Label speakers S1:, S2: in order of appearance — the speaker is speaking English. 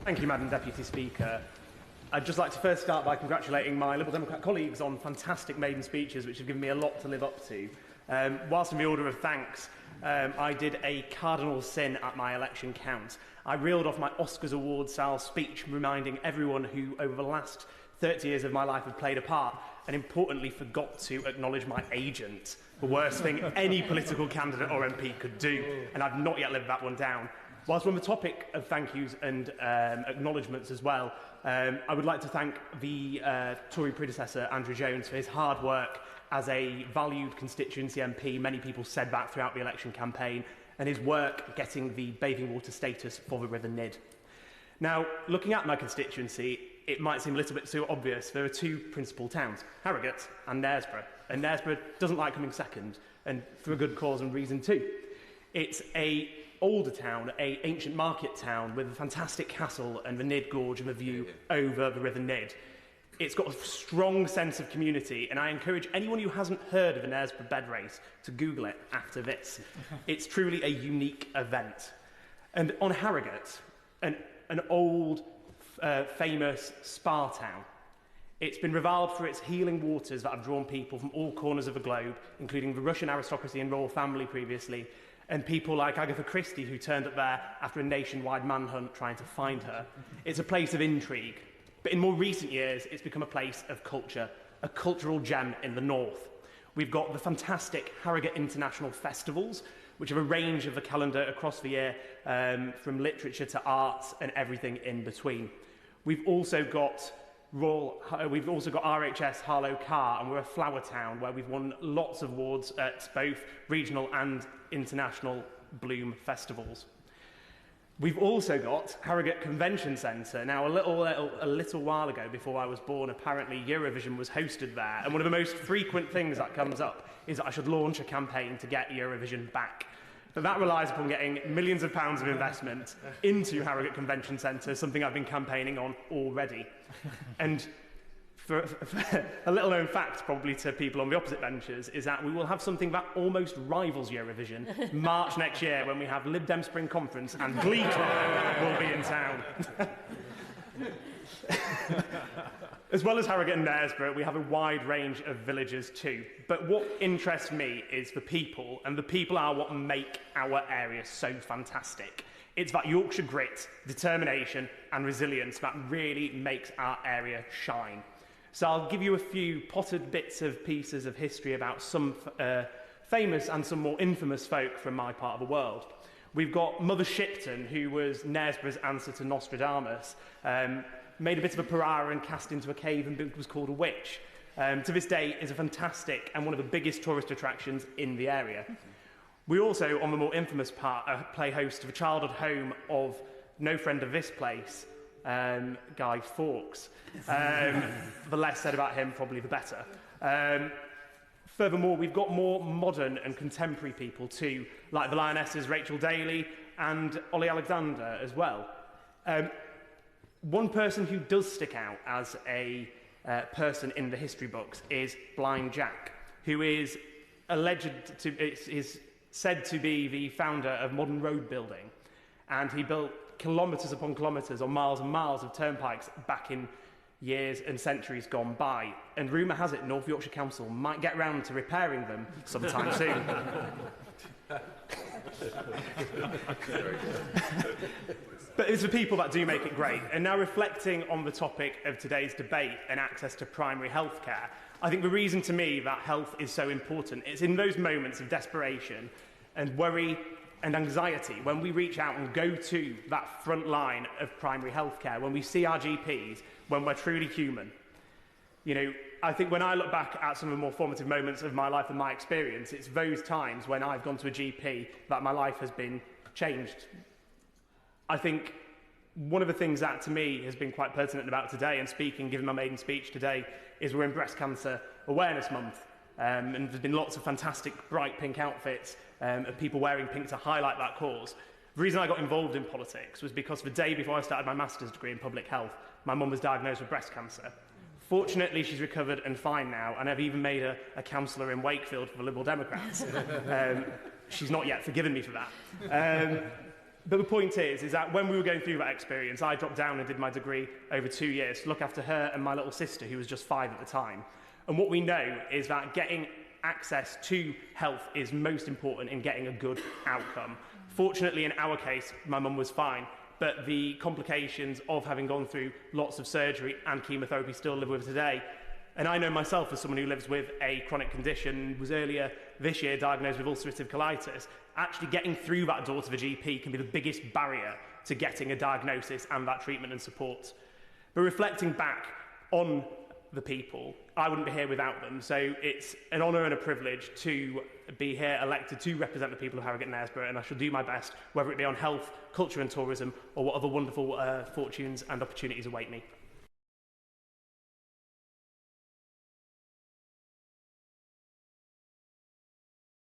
S1: Thank you, Madam Deputy Speaker. I'd just like to first start by congratulating my Liberal Democrat colleagues on fantastic maiden speeches, which have given me a lot to live up to. Whilst in the order of thanks, I did a cardinal sin at my election count. I reeled off my Oscars award-style speech reminding everyone who, over the last 30 years of my life, had played a part, and importantly forgot to acknowledge my agent, the worst thing any political candidate or MP could do, and I've not yet lived that one down. Whilst we're on the topic of thank yous and acknowledgements as well, I would like to thank the Tory predecessor, Andrew Jones, for his hard work as a valued constituency MP. Many people said that throughout the election campaign, and his work getting the bathing water status for the River Nid. Now, looking at my constituency, it might seem a little bit too obvious. There are two principal towns, Harrogate and Knaresborough. And Knaresborough doesn't like coming second, and for a good cause and reason too. It's an older town, an ancient market town with a fantastic castle and the Nid Gorge and the view over the River Nid. It's got a strong sense of community, and I encourage anyone who hasn't heard of the Knaresborough bed race to Google it after this. It's truly a unique event. And on Harrogate, an old, famous spa town. It's been reviled for its healing waters that have drawn people from all corners of the globe, including the Russian aristocracy and royal family previously, and people like Agatha Christie, who turned up there after a nationwide manhunt trying to find her. It's a place of intrigue. But in more recent years, it's become a place of culture, a cultural gem in the north. We've got the fantastic Harrogate International Festivals, which have a range of the calendar across the year, from literature to arts and everything in between. We've also got RHS Harlow Car, and we're a flower town where we've won lots of awards at both regional and international Bloom festivals. We've also got Harrogate Convention Centre. Now, a little while ago, before I was born, apparently Eurovision was hosted there, and one of the most frequent things that comes up is that I should launch a campaign to get Eurovision back. But that relies upon getting millions of pounds of investment into Harrogate Convention Centre, something I've been campaigning on already. And for a little-known fact, probably to people on the opposite benches, is that we will have something that almost rivals Eurovision March next year, when we have Lib Dem Spring Conference and Glee Club will be in town. As well as Harrogate and Knaresborough, we have a wide range of villages too. But what interests me is the people, and the people are what make our area so fantastic. It's that Yorkshire grit, determination and resilience that really makes our area shine. So I'll give you a few potted bits of pieces of history about some famous and some more infamous folk from my part of the world. We've got Mother Shipton, who was Knaresborough's answer to Nostradamus, made a bit of a pariah and cast into a cave and was called a witch. To this day is a fantastic and one of the biggest tourist attractions in the area. We also, on the more infamous part, play host to the childhood home of no friend of this place, Guy Fawkes. The less said about him, probably the better. Furthermore, we've got more modern and contemporary people too, like the Lionesses Rachel Daly and Ollie Alexander as well. One person who does stick out as a person in the history books is Blind Jack, who is said to be the founder of modern road building, and he built kilometres upon kilometres or miles and miles of turnpikes back in years and centuries gone by. And rumour has it North Yorkshire Council might get round to repairing them sometime soon. But it's the people that do make it great. And now, reflecting on the topic of today's debate and access to primary health care, I think the reason to me that health is so important is in those moments of desperation and worry and anxiety, when we reach out and go to that front line of primary health care, when we see our GPs, when we're truly human. You know, I think when I look back at some of the more formative moments of my life and my experience, it's those times when I've gone to a GP that my life has been changed. I think one of the things that to me has been quite pertinent about today, and given my maiden speech today, is we're in Breast Cancer Awareness Month. And there's been lots of fantastic bright pink outfits of people wearing pink to highlight that cause. The reason I got involved in politics was because the day before I started my master's degree in public health, my mum was diagnosed with breast cancer. Fortunately, she's recovered and fine now, and I've even made her a councillor in Wakefield for the Liberal Democrats. She's not yet forgiven me for that. But the point is that when we were going through that experience, I dropped down and did my degree over 2 years to look after her and my little sister, who was just 5 at the time. And what we know is that getting access to health is most important in getting a good outcome. Fortunately, in our case, my mum was fine, but the complications of having gone through lots of surgery and chemotherapy still live with her today. And I know myself as someone who lives with a chronic condition, was earlier this year diagnosed with ulcerative colitis. Actually getting through that door to the GP can be the biggest barrier to getting a diagnosis and that treatment and support. But reflecting back on the people, I wouldn't be here without them. So it's an honour and a privilege to be here elected to represent the people of Harrogate and Knaresborough, and I shall do my best, whether it be on health, culture and tourism, or what other wonderful fortunes and opportunities await me.